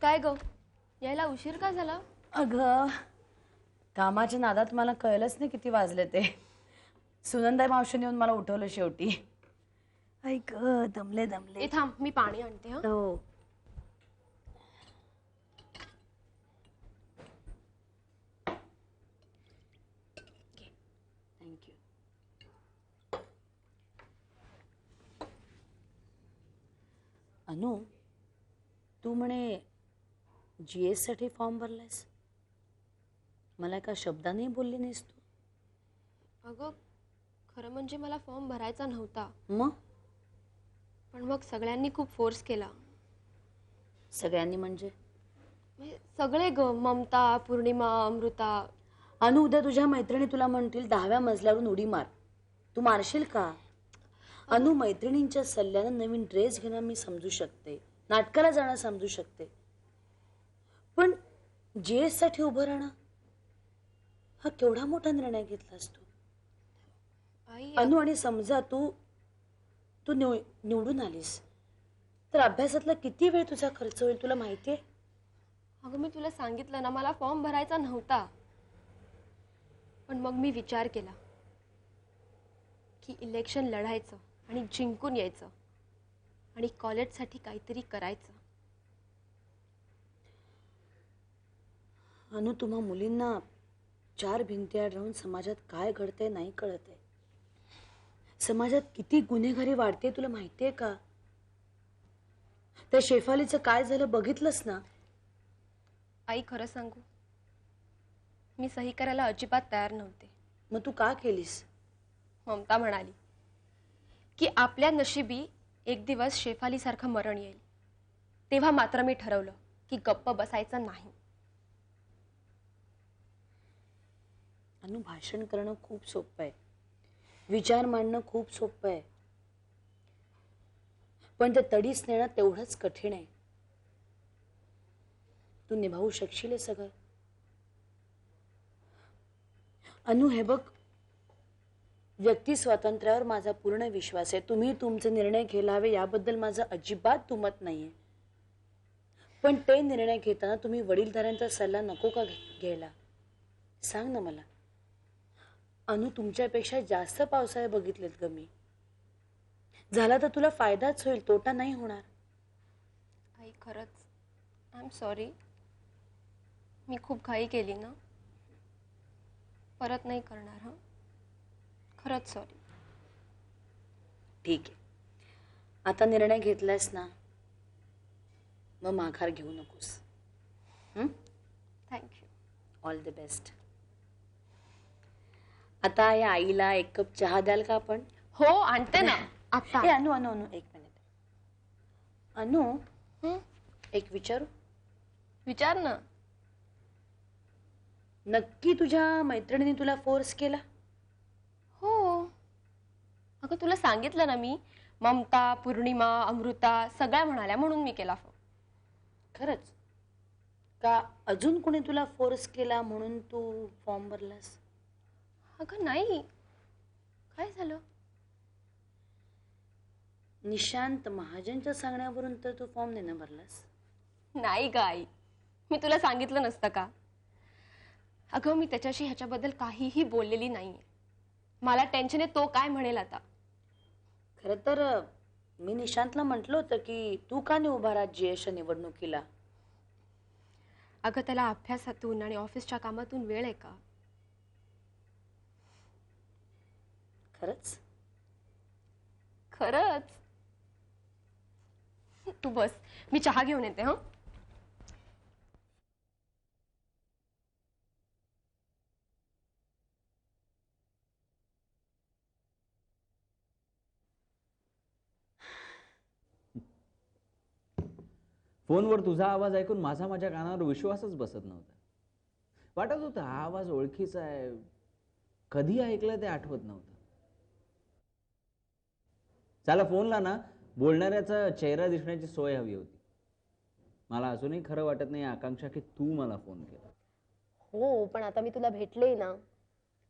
काय ग, यायला उशीर का झाला? अगं कामाच्या नादात मला कळलंच नाही किती वाजले ते. सुनंदा मावशीने येऊन मला उठवलं शेवटी. ऐक दमले दमले. ए थांब, मी पाणी आणते. हा हो. थँक्यू. अनु, तू म्हणे GS साठी फॉर्म भरलायस. मला एका शब्दाने बोलली नाहीस तू. अगं खरं म्हणजे मला फॉर्म भरायचा नव्हता, मग पण मग सगळ्यांनी खूप फोर्स केला. सगळ्यांनी म्हणजे? सगळे ग, ममता, पौर्णिमा, अमृता. अनु, उद्या तुझ्या मैत्रिणी तुला म्हणतील 10व्या मजल्यावरून उडी मार, तू मारशील का? अनु, मैत्रिणींच्या सल्ल्यानं नवीन ड्रेस घेणं मी समजू शकते, नाटकाला जाणं समजू शकते, पण GS साठी उभं राहणं हा केवढा मोठा निर्णय घेतलास तू. आई अनु, आणि समजा तू तू निवडून आलीस तर अभ्यासातला किती वेळ तुझा खर्च होईल तुला माहितीये? अगं मी तुला सांगितलं ना, मला फॉर्म भरायचा नव्हता, पण मग मी विचार केला की इलेक्शन लढायचं आणि जिंकून यायचं आणि कॉलेजसाठी काहीतरी करायचं. अनु, तुम्हा मुलींना 4 भिंतीआड राहून समाजात काय घडतंय नाही कळतंय. समाजात किती गुन्हेगारी वाढते तुला माहितीये का? त्या शेफालीचं काय झालं बघितलंस ना? आई खरं सांगू, मी सही करायला अजिबात तयार नव्हते. मग तू का केलीस? ममता म्हणाली की आपल्या नशिबी एक दिवस शेफालीसारखं मरण येईल. तेव्हा मात्र मी ठरवलं की गप्प बसायचं नाही. अनु, भाषण करणं खूप सोपं आहे, विचार मांडणं खूप सोपं आहे, पण ते तडीस नेणं तेवढंच कठीण आहे. तू निभावू शकशील हे सगळं? अनु, हे बघ, व्यक्ती स्वातंत्र्यावर माझा पूर्ण विश्वास आहे. तुम्ही तुमचे निर्णय घ्यायला हवे याबद्दल माझं अजिबात दुमत नाहीये, पण ते निर्णय घेताना तुम्ही वडीलधाऱ्यांचा सल्ला नको का घ्यायला? सांग ना मला. अनु, तुमच्यापेक्षा जास्त पावसाळे बघितलेत ग मी. झाला तर तुला फायदाच होईल, तोटा नाही होणार. आई खरंच आय एम सॉरी, मी खूप घाई केली ना. परत नाही करणार. हं, खरंच सॉरी. ठीक आहे, आता निर्णय घेतलायस ना, मग माघार घेऊ नकोस. थँक्यू. All the best. आता या आईला 1 कप चहा द्याल का आपण? हो आणते ना आता. अनु अनु अनु 1 मिनिट. अनु, एक विचारू? विचार ना. नक्की तुझ्या मैत्रिणीने तुला फोर्स केला? हो अगं, तुला सांगितलं ना मी, ममता, पौर्णिमा, अमृता सगळ्या म्हणाल्या म्हणून मी केला फोन. खरंच का अजून कोणी तुला फोर्स केला म्हणून तू फॉर्म भरलास? अगं नाही, काय झालं? निशांत महाजनच्या सांगण्यावरून तर तू फॉर्म देणं भरलास? नाही ग आई, मी तुला सांगितलं नसतं का? अगं मी त्याच्याशी ह्याच्याबद्दल काहीही बोललेली नाहीये. मला टेन्शन आहे तो काय म्हणेल आता. खरं तर मी निशांतला म्हटलं होतं की तू का नाही उभा राहत GS निवडणुकीला. अगं त्याला अभ्यासातून आणि ऑफिसच्या कामातून वेळ आहे का? खरंच? खरंच. तू बस, मी चहा घेऊन येते. हं. फोनवर तुझा आवाज ऐकून माझा माझ्या कानावर विश्वासच बसत नव्हता. वाटत होतं हा आवाज ओळखीचा आहे, कधी ऐकलं ते आठवत नव्हतं. चला फोनला ना बोलणाऱ्याचा चेहरा दिसण्याची सोय हवी होती. मला अजूनही खरं वाटत नाही आकांक्षा की तू मला फोन केला. हो, पण आता मी तुला भेटले ना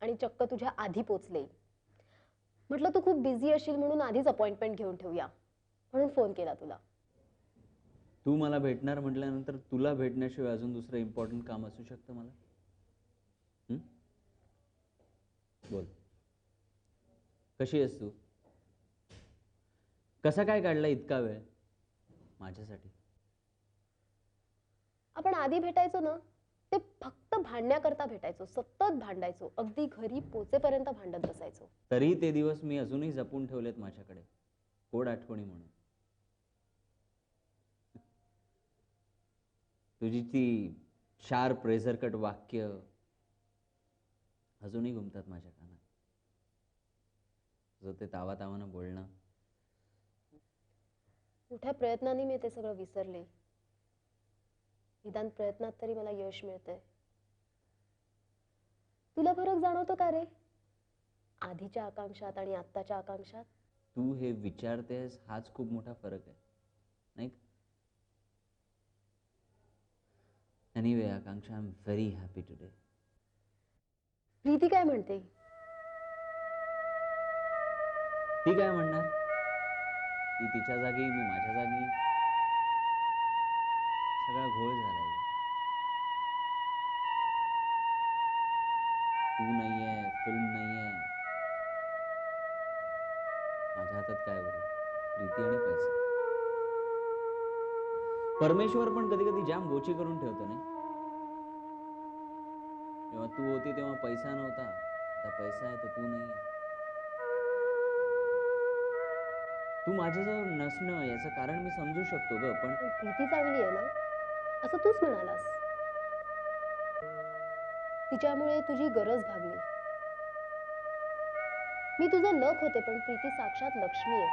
आणि चक्क तुझ्या आधी पोचले. म्हटलं तू खूप बिझी असशील म्हणून आधीच अपॉइंटमेंट घेऊन ठेवूया, म्हणून फोन केला तुला. तू मला भेटणार म्हटल्यानंतर तुला भेटण्याशिवाय अजून दुसरं इम्पॉर्टंट काम असू शकतं मला? हं? बोल, कशी आहेस तू? कसा काय काढला इतका वेळ माझ्यासाठी? आपण आधी भेटायचो ना, ते फक्त भांडण्याकरता भेटायचो, सतत भांडायचो, अगदी घरी पोचेपर्यंत भांडत बसायचो. तरी ते दिवस मी अजूनही जपून ठेवलेत माझ्याकडे, गोड आठवणी म्हणून. तुझी ती शार्प रेझर कट वाक्य अजूनही घुमतात माझ्या कानात. तुझं ते तावातावानं बोलणं. मोठ्या प्रयत्नाने मी ते सगळं विसरले. निदान प्रयत्नात तरी मला यश मिळतंय. तुला फरक जाणवतो का रे, आधीच्या आकांक्षात आणि आत्ताच्या आकांक्षात? तू हे विचारतेस हाच खूप मोठा फरक आहे, नाही का? Anyway Akanksha, I am very happy today. Preeti काय म्हणते? ती काय म्हणणार? ती तिच्या जागी, मी माझ्या जागी. सगळा घोळ झालाय. तू नाहीये, फिल्म नाहीये, माझ्या हातात काय उरलं? प्रीती आणि पैसा. परमेश्वर पण कधी कधी जाम गोची करून ठेवतो नाही. जेव्हा तू होती तेव्हा पैसा नव्हता, आता पैसा आहे तर तू नाहीये. तू माझ्याजवळ नसणं याचं कारण मी समजू शकतो ग, पण पण प्रीती चांगली आहे ना, असं तूच म्हणालास. तिच्यामुळे तुझी गरज भागली. मी तुझं लक होते, पण प्रीती साक्षात लक्ष्मी आहे.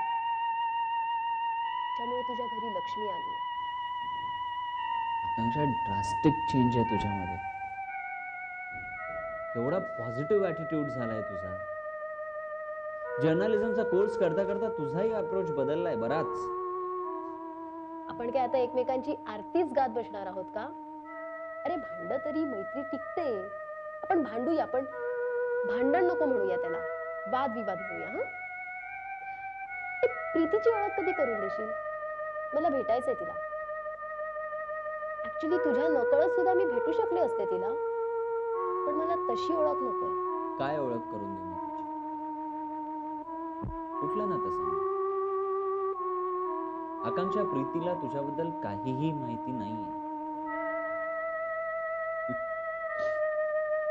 त्यामुळे तुझ्या घरी लक्ष्मी आली आहे. आकांक्षा, ड्रास्टिक चेंज आहे तुझ्यामध्ये. एवढा पॉझिटिव्ह ॲटिट्यूड झालाय तुझा. जर्नलिझमचा कोर्स करता करता तुझाही अप्रोच बदललाय बराच. आपण काय आता एकमेकांची आरतीच गात बसणार आहोत का? अरे भांड तरी मैत्री टिकते. आपण भांडूया, पण भांडण नको म्हणूया त्याला, वादविवाद म्हणूया. हा, प्रीतीची ओळख कधी करून देशील? मला भेटायचंय तिला. ऍक्च्युली तुझ्या नकळत सुद्धा मी भेटू शकले असते तिला, पण मला तशी ओळख नकोय. काय ओळख करून देऊ मी तिची? कुठलं नातं सांग? आकांक्षा, प्रीतीला तुझ्याबद्दल काहीही माहिती नाहीये.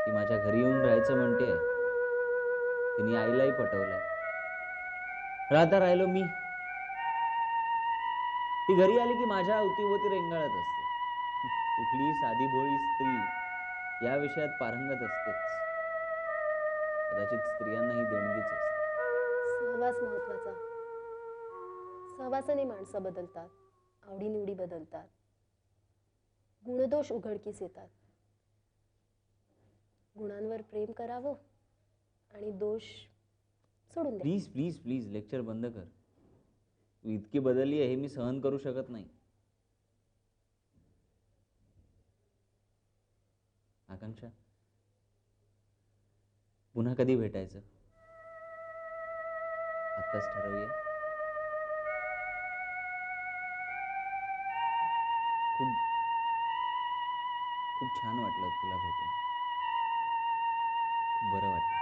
ती माझ्या घरी येऊन राहायचं म्हणते. तिने आईलाही पटवलंय. राहता राहिलो मी. ती घरी आली की माझ्या अवतीभोवती रेंगाळत असते. कुठलीही साधी भोळी स्त्री या विषयात पारंगत असतेच. कदाचित स्त्रियांना ही देणगीच असते. सहवास महत्वाचा. सहवासाने माणसं बदलतात, आवडीनिवडी बदलतात, गुणदोष उघडकीस येतात. गुणांवर प्रेम करावं आणि दोष सोडून द्या. प्लीज प्लीज प्लीज लेक्चर बंद कर. तू इतकी बदलली आहे हे मी सहन करू शकत नाही. आकांक्षा, पुन्हा कधी भेटायचं? आत्ताच ठरवूया. खूप खूप छान वाटलं तुला भेटून. खूप बरं वाटलं.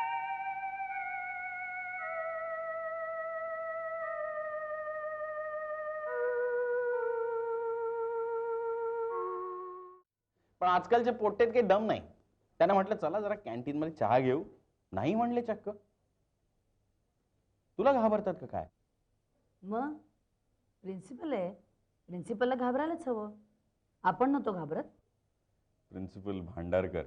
पण आजकालच्या पोट्टेत काही दम नाही. त्यांना म्हटलं चला जरा कॅन्टीन मध्ये चहा घेऊ, नाही म्हणले चक्क. तुला घाबरतात का काय? मग प्रिन्सिपल आहे, प्रिन्सिपलला घाबरायलाच हवं. आपण नव्हतो घाबरत. प्रिन्सिपल भांडारकर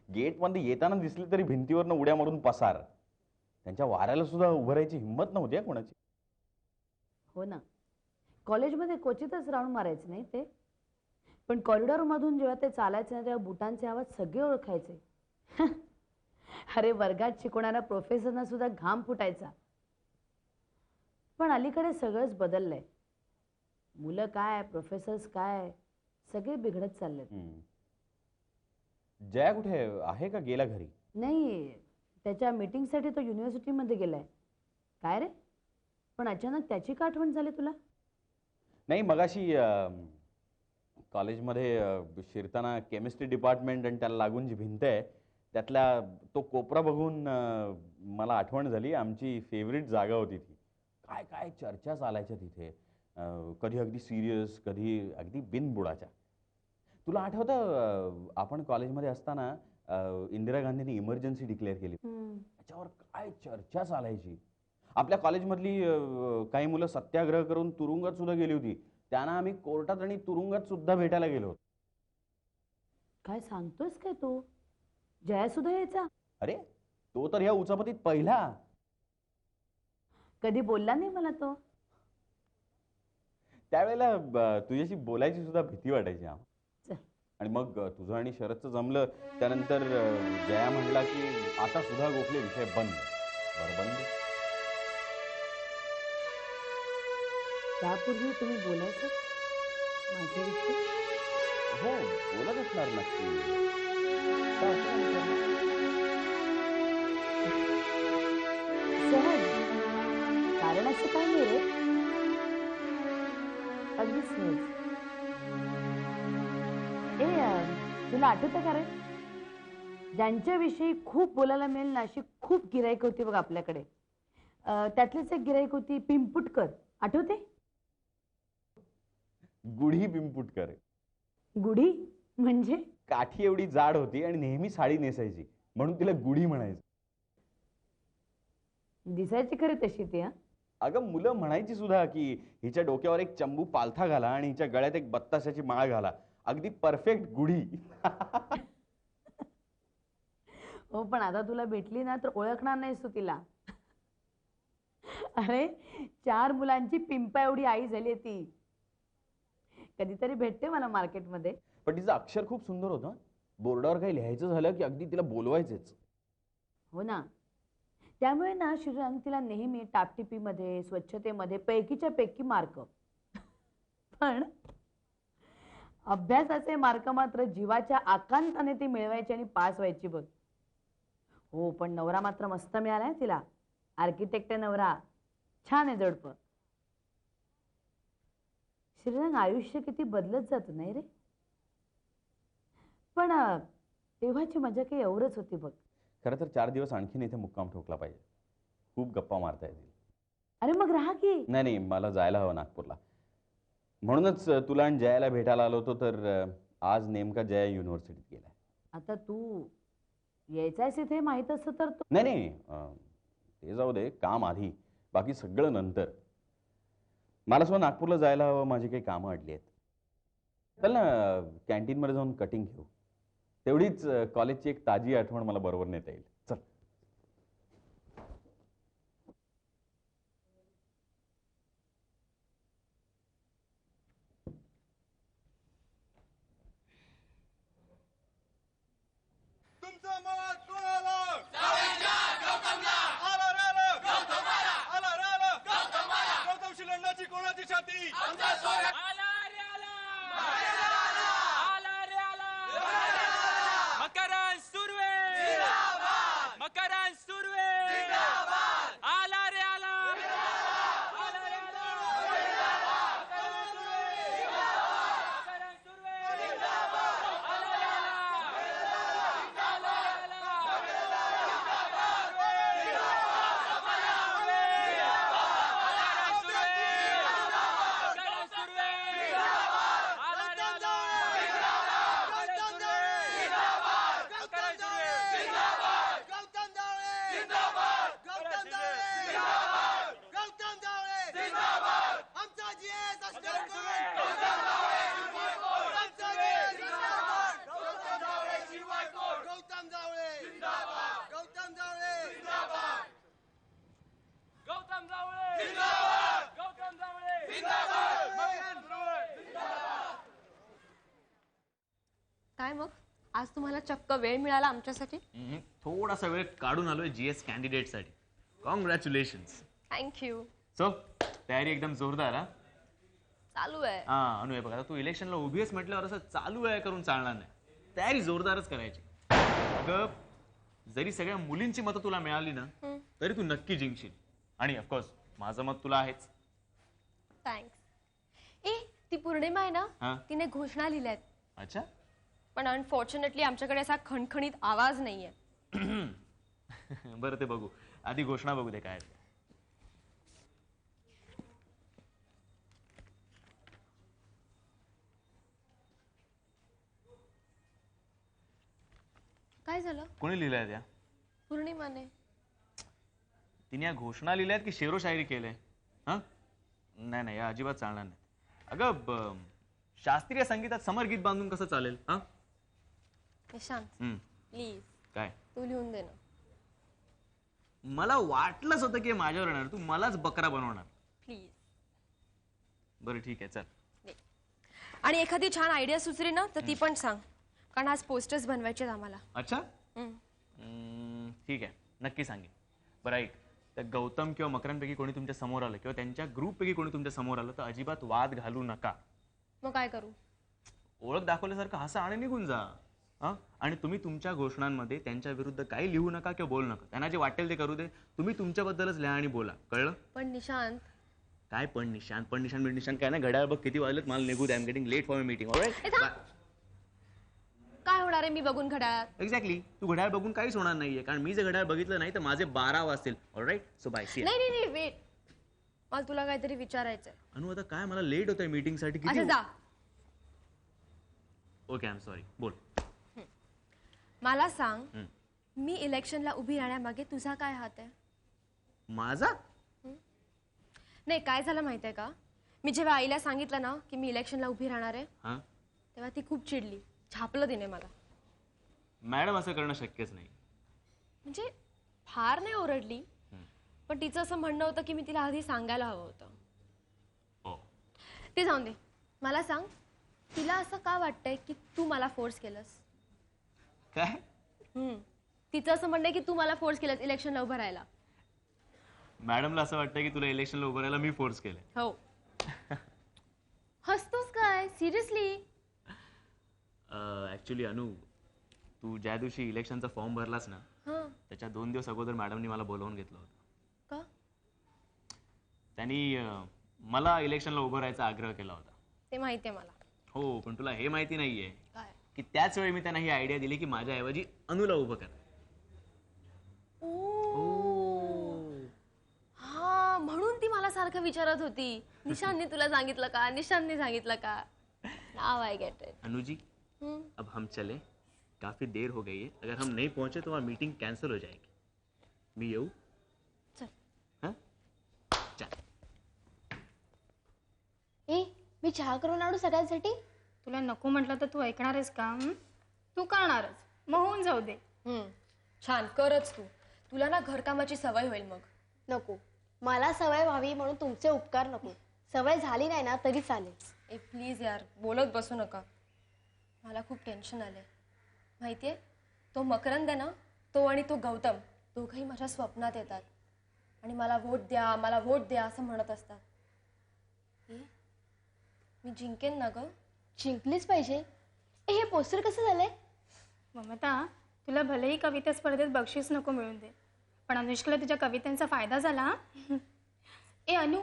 गेट मध्ये येताना दिसले तरी भिंतीवरनं उड्या मारून पसार. त्यांच्या वाऱ्याला सुद्धा उभं राहायची हिंमत नव्हती कोणाची. हो ना, कॉलेजमध्ये क्वचितच राऊंड मारायचे नाही ते, पण कॉरिडॉरमधून जेव्हा ते चालायचे ना तेव्हा बुटांचे आवाज सगळे ओळखायचे. अरे वर्गात शिकवणाऱ्या प्रोफेसरना सुद्धा घाम फुटायचा. पण अलीकडे सगळंच बदललंय. मुलं काय, प्रोफेसर्स काय, सगळे बिघडत चाललेत. जया कुठे आहे का, गेला घरी? नाही, त्याच्या मीटिंगसाठी तो युनिव्हर्सिटीमध्ये गेलाय. काय रे, पण अचानक त्याची का आठवण झाली तुला? नाही मगाशी कॉलेजमध्ये शिरताना केमिस्ट्री डिपार्टमेंट आणि त्याला लागून जी भिंत आहे त्यातला तो कोपरा बघून मला आठवण झाली आमची फेवरेट जागा होती ती. काय काय चर्चा चालायच्या तिथे. कधी अगदी सिरियस, कधी अगदी बिनबुडाच्या. तुला आठवतं आपण कॉलेजमध्ये असताना इंदिरा गांधींनी इमर्जन्सी डिक्लेअर केली. त्याच्यावर काय चर्चा चालायची. आपल्या कॉलेजमधली काही मुलं सत्याग्रह करून तुरुंगात सुद्धा गेली होती. त्यांना आम्ही कोर्टात आणि तुरुंगात सुद्धा भेटायला गेलो होतो. काय सांगतोस काय तू? जया सुद्धा यायचा? अरे तो तर ह्या उचापतीत पहिला. कधी बोलला नाही मला तो. त्यावेळेला तुझ्याशी बोलायची सुद्धा भीती वाटायची. चल. आणि मग तुझं आणि शरदचं जमलं त्यानंतर जया म्हणला की आता सुधा गोखले विषय बंद. बरं बंद. त्यापूर्वी तुम्ही बोलायचं माझ्याविषयी? हो बोलत असणार नक्की. का असं नाही करणार? सहज. कारण असं काय नाही रे. अगदी सहज. तुला आठवतं का रे ज्यांच्याविषयी खूप बोलायला मिळेल ना अशी खूप गिराईक होती बघ आपल्याकडे. त्यातलीच एक गिराईक होती पिंपुटकर. आठवते? गुढी पिंपुटकर. गुढी म्हणजे? काठी एवढी जाड होती आणि नेहमी साडी नेसायची म्हणून तिला गुढी म्हणायची. दिसायची खरी तशी ती. अगं मुलं म्हणायची सुद्धा की हिच्या डोक्यावर एक चंबू पालथा घाला आणि हिच्या गळ्यात एक बत्ताशाची माळ घाला. अगदी परफेक्ट गुढी. हो पण आता तुला भेटली ना तर ओळखणार नाहीस तू तिला. अरे 4 मुलांची पिंपा एवढी आई झाली ती. कधीतरी भेटते मला मार्केटमध्ये. पण तिचं अक्षर खूप सुंदर होतं. बोर्डावर काही लिहायचं झालं की अगदी तिला बोलवायचेच. हो ना. त्यामुळे ना श्रीरंग तिला नेहमी टापटिपीमध्ये स्वच्छतेमध्ये पैकीच्या पैकी मार्क. पण अभ्यासाचे मार्क मात्र जीवाच्या आकांताने ती मिळवायची आणि पास व्हायची बघ. हो पण नवरा मात्र मस्त मिळालाय तिला. आर्किटेक्ट नवरा. छान आहे जोडपं. श्रीरंग आयुष्य किती बदलत जातं नाही रे. पण तेव्हाची मजा काही एवढंच होती बघ. खरं तर 4 दिवस आणखीन इथे मुक्काम ठोकला पाहिजे. खूप गप्पा मारता येतील. अरे मग राहा की. नाही नाही मला जायला हवं नागपूरला. म्हणूनच तुला आणि जयाला भेटायला आलो होतो. तर आज नेमका जया युनिव्हर्सिटीत गेलाय. आता तू यायचायस इथे माहित असतं तर तू. नाही नाही ते जाऊ दे. काम आधी बाकी सगळं नंतर. मला सुद्धा नागपूरला जायला हवं. माझी काही कामं अडली आहेत. चल ना कॅन्टीनमध्ये जाऊन कटिंग घेऊ. तेवढीच कॉलेजची एक ताजी आठवण मला बरोबर नेता येईल. चल. तुमचं मत कोणाला? आला रे आला. आला रे आला. गौतमशी लढण्याची कोणाची छाती? आला रे आला. आला रे आला. मकरंद सुर्वे. मकरंद सुर्वे. आला रे आला. आला रे आला. मकरंद सुर्वे. मकरंद सुर्वे. आला रे आला. गौतम जावळे. गौतम जावळे. काय मग आज तुम्हाला चक्क वेळ मिळाला आमच्यासाठी? थोडासा वेळ काढून आलोय जीएस कॅन्डिडेटसाठी. कॉंग्रॅच्युलेशन्स. थँक्यू. सो तयारी एकदम जोरदार. हा चालू आहे. अनु हे बघा तू इलेक्शनला उभी आहेस म्हटल्यावर असं चालू आहे करून चालणार नाही. तयारी जोरदारच करायची. अगं जरी सगळ्या मुलींची मतं तुला मिळाली ना तरी तू नक्की जिंकशील. आणि ऑफकोर्स माझं मत तुला आहेच. थँक्स. ए ती पौर्णिमा आहे हा. ना तिने घोषणा लिहिल्यात अच्छा. पण अनफॉर्च्युनेटली आमच्याकडे असा खणखणीत आवाज नाहीये. बरं ते बघू, आधी घोषणा बघू दे काय. काय झालं? कोणी लिहिलंय त्या? पौर्णिमाने. तिने या घोषणा लिहिल्यात की शेरो शायरी केलंय? हा, नाही नाही, या अजिबात चालणार नाही. अगं शास्त्रीय संगीतात समर गीत बांधून कसं चालेल? हा, निशांत हम्म, प्लीज काय? तू लिहून दे ना. मला वाटलंच होतं की माझ्यावर येणार, तू मलाच बकरा बनवणार. प्लीज. बरं ठीक आहे, चल. आणि एखादी छान आयडिया सुचली ना तर ती पण सांग, कारण आज पोस्टर्स बनवायचे आम्हाला. अच्छा, ठीक आहे, नक्की सांगेन. बरं ऐक, त्या गौतम किंवा मकरांपैकी कोणी तुमच्या समोर आलं किंवा त्यांच्या ग्रुपपैकी कोणी तुमच्या समोर आलं तर अजिबात वाद घालू नका. मग काय करू? ओळख दाखवल्यासारखं हसा आणि निघून जा. हा, आणि तुम्ही तुमच्या घोषणांमध्ये त्यांच्या विरुद्ध काही लिहू नका किंवा बोलू नका. त्यांना जे वाटेल ते करू दे. तुम्ही तुमच्याबद्दलच लिहा आणि बोला, कळलं? पण निशांत. काय पण निशांत निशांत काय ना, घड्याळ बघ किती वाजलेत, मला निघू दे. I am getting late for meeting. काय होणार आहे मी बघून घड्याळात? एक्झॅक्टली, तू घड्याळ बघून काहीच होणार नाहीये, कारण मी जर घड्याळ बघितलं नाही तर माझे 12 वाजतील. Alright, so bye. सी. नाही नाही नाही, वेट, मला तुला काहीतरी विचारायचंय. अनु आता काय, मला लेट होतंय मीटिंग साठी. अच्छा जा. ओके, आय एम सॉरी, बोल. मला सांग, मी इलेक्शनला उभी राहण्यामागे तुझा काय हात आहे? माझा? नाही, काय झालं माहितीये का, मी जेव्हा आईला सांगितलं ना की मी इलेक्शनला उभी राहणार आहे हा, तेव्हा ती खूप चिडली, छापलं तिने मला. मॅडम असं करणं शक्यच नाही. म्हणजे फार नाही ओरडली, पण तिचं असं म्हणणं होतं की मी तिला आधी सांगायला हवं होतं. हो, ते जाऊन दे. मला सांग, तिला असं का वाटतंय की तू मला फोर्स केलंस? काय? तिचं असं म्हणणं आहे की तू मला फोर्स केलंस इलेक्शनला उभं राहायला. मॅडमला असं वाटतं की तुला इलेक्शनला उभं राहायला मी फोर्स केलंय. हो. हसतोस काय? सिरियसली? ऍक्च्युली अनु, तू ज्या दिवशी इलेक्शनचा फॉर्म भरलास ना त्याच्या 2 दिवस अगोदर मॅडमनी मला बोलवून घेतलं होतं. का? त्यांनी मला इलेक्शनला उभं राहायचा आग्रह केला होता. ते माहितीये मला. हो, पण तुला हे माहिती नाहीये काय? की त्याच वेळी मी त्यांना ही आयडिया दिली की माझ्याऐवजी अनुला उभं कर. हा, म्हणून ती मला सारखं विचारत होती, निशांतने तुला सांगितलं का, निशांतने सांगितलं का. नाव आय गेट इट. अनुजी, अब हम चले, काफी देर हो गई है. अगर हम नहीं पहुंचे तो हमारी मीटिंग कैंसिल हो जाएगी. मी येऊ? चल. हाँ, चल. ए, मी चहा करून आणू सगळ्यांसाठी? तुला नको म्हटलं तर तू ऐकणार आहेस का? तू करणारच, मग होऊन जाऊ दे. छान, करच तू. तुला ना घरकामाची सवय होईल मग. नको, मला सवय व्हावी म्हणून तुमचे उपकार नको. सवय झाली नाही ना तरी चालेल. ए प्लीज यार, बोलत बसू नका. मला खूप टेन्शन आलंय. माहितीये, तो मकरंद आहे ना, तो आणि तो गौतम दोघंही माझ्या स्वप्नात येतात आणि मला वोट द्या, मला वोट द्या असं म्हणत असतात. मी जिंकेन ना ग? जिंकलीच पाहिजे. हे पोस्टर कसं झालंय? ममता, तुला भलेही कविता स्पर्धेत बक्षीस नको मिळून दे, पण अनुष्काला तुझ्या कवितांचा फायदा झाला. ए अनु,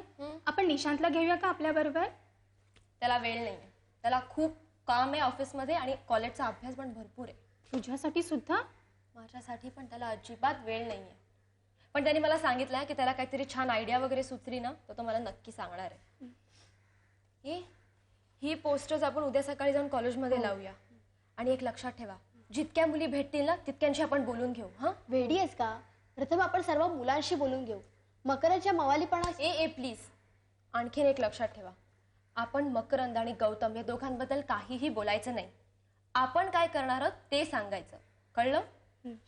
आपण निशांतला घेऊया का आपल्या बरोबर? त्याला वेळ नाही आहे, त्याला खूप काम आहे ऑफिसमध्ये आणि कॉलेजचा अभ्यास पण भरपूर आहे. तुझ्यासाठी सुद्धा? माझ्यासाठी पण त्याला अजिबात वेळ नाही आहे. पण त्याने मला सांगितलं की त्याला काहीतरी छान आयडिया वगैरे सुचली ना तर तो मला नक्की सांगणार आहे. ही पोस्टर्स आपण उद्या सकाळी जाऊन कॉलेजमध्ये लावूया. आणि एक लक्षात ठेवा, जितक्या मुली भेटतील ना तितक्यांशी आपण बोलून घेऊ. हा, वेडी आहेस का? प्रथम आपण सर्व मुलांशी बोलून घेऊ. मकराच्या मवालीपणा. ए प्लीज, आणखीन एक लक्षात ठेवा, आपण मकरंद आणि गौतम या दोघांबद्दल काहीही बोलायचं नाही. आपण काय करणार आहोत ते सांगायचं, कळलं?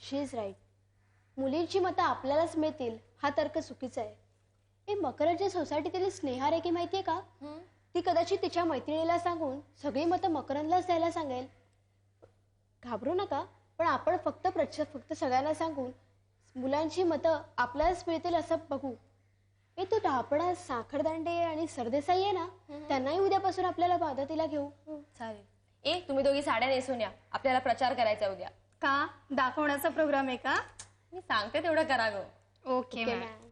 शी इज राईट. मुलींची मतं आपल्यालाच मिळतील हा तर्क चुकीचा आहे. ए, मकराच्या सोसायटीतील स्नेहा रेखी माहितीये का? ती कदाचित तिच्या मैत्रिणीला सांगून सगळी मतं मकरंदलाच द्यायला सांगेल. घाबरू नका, पण आपण फक्त सगळ्यांना सांगून मुलांची मतं आपल्यालाच मिळतील असं बघू. ए, तू ढापणा, साखरदांडे आणि सरदेसाई आहे ना, त्यांनाही उद्यापासून आपल्याला मदतीला घेऊ. चालेल. ए, तुम्ही दोघी साड्या नेसून या, आपल्याला प्रचार करायचा उद्या. का? दाखवण्याचा प्रोग्राम आहे का? मी सांगते तेवढं करा गं. Okay ma'am.